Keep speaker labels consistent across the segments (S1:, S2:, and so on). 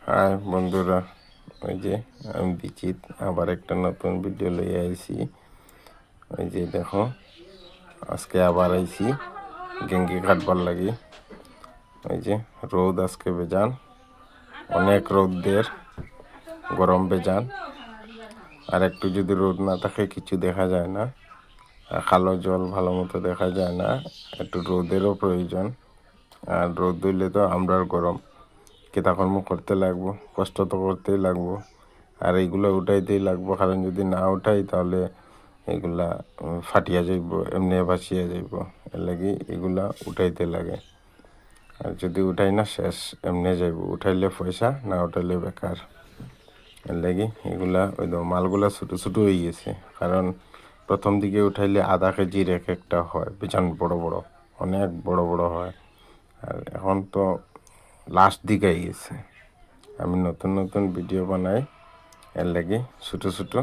S1: High বন্ধুরা, ওই যে আমি বিচিত আবার একটা নতুন ভিডিও লইয়া আইছি। ওই যে দেখো, আজকে আবার আইছি গেঙ্গি কাটবার লাগি। ওই যে রোদ আজকে বেজান, অনেক রোদের, গরম বেজান। আর একটু যদি রোদ না থাকে কিছু দেখা যায় না, আর খালো জল ভালো মতো দেখা যায় না। একটু রোদেরও প্রয়োজন, আর রোদ দিলে তো আমরার গরম কর্ম করতে লাগবো, কষ্ট তো করতেই লাগবো। আর এইগুলো উঠাইতেই লাগবো, কারণ যদি না উঠাই তাহলে এগুলা ফাটিয়া যাইব, এমনি ভাসিয়া যাইব। এর লাগি এগুলা উঠাইতে লাগে। আর যদি উঠাই না শেষ, এমনি যাইব। উঠাইলে পয়সা, না উঠাইলে বেকার। এর লাগি এগুলা ওই মালগুলা ছোটো ছোটো হয়ে গেছে, কারণ প্রথম দিকে উঠাইলে আধা কেজির এক একটা হয়, বেচান বড় বড়, অনেক বড় বড় হয়। আর এখন তো লাস্ট দিকে গেছে। আমি নতুন নতুন ভিডিও বানাই, এর লাগে ছোটো ছোটো।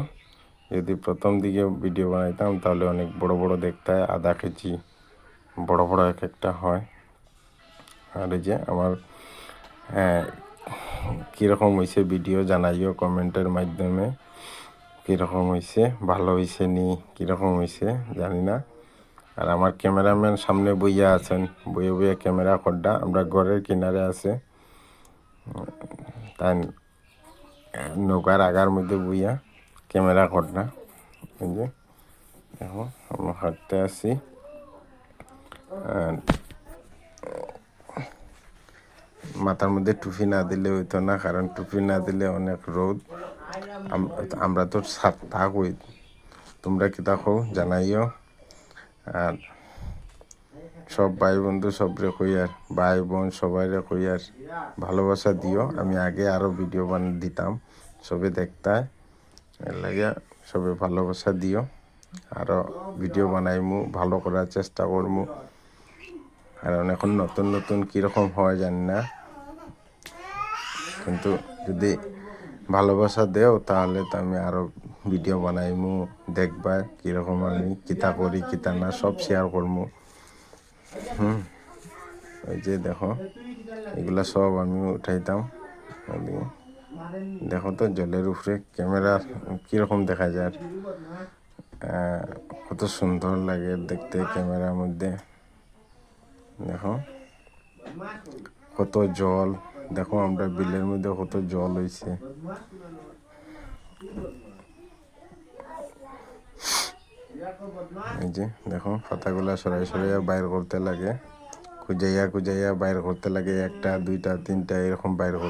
S1: যদি প্রথম দিকে ভিডিও বানাইতাম তাহলে অনেক বড় বড় দেখতে হয়, আধা কেজি বড় বড় এক একটা হয়। আর এই যে আমার কীরকম হয়েছে ভিডিও জানাইও কমেন্টের মাধ্যমে। কীরকম হয়েছে, ভালো হয়েছে নি কীরকম হয়েছে জানি না। আর আমার ক্যামেরাম্যান সামনে বইয়া আছেন, বইয়ে বইয়ে ক্যামেরা করডা, আমরা ঘরের কিনারে আছে, তাই নৌকার আগার মধ্যে বইয়া ক্যামেরা করডা। এই যে দেখো, আমরা হাঁটতে আসি। আর মাথার মধ্যে টুপি না দিলে হইতো না, কারণ টুপি না দিলে অনেক রোদ। আমরা তো থাকই, তোমরা কি থাকো জানাইও। আর সব ভাই বন্ধু সবরে কইয়ার, ভাই বোন সবাইরে কইয়ার ভালোবাসা দিও। আমি আগে আরও ভিডিও দিতাম, সবে দেখতায়, এর লাগে সবে ভালোবাসা দিও। আরও ভিডিও বানাইমু, ভালো করার চেষ্টা করমু। কারণ এখন নতুন নতুন কীরকম হয় জানি না, কিন্তু যদি ভালোবাসা দেও তাহলে তো আমি আরও ভিডিও বানাইমু, দেখবা কীরকম আমি কিতা করি কিতা না সব শেয়ার করমু। ওই যে দেখো, এগুলা সব আমি উঠাইতাম। দেখো তো জলের উপরে ক্যামেরা কীরকম দেখা যায়, কত সুন্দর লাগে দেখতে ক্যামেরার মধ্যে। দেখো কত জল, দেখো আমরা বিলের মধ্যে কত জল হয়েছে। এই যে দেখো, পাতাগুলা সরাই সরাইয়া বাইর করতে লাগে, খুঁজাইয়া খুঁজাইয়া বাইর করতে লাগে, একটা দুইটা তিনটা এরকম বাইর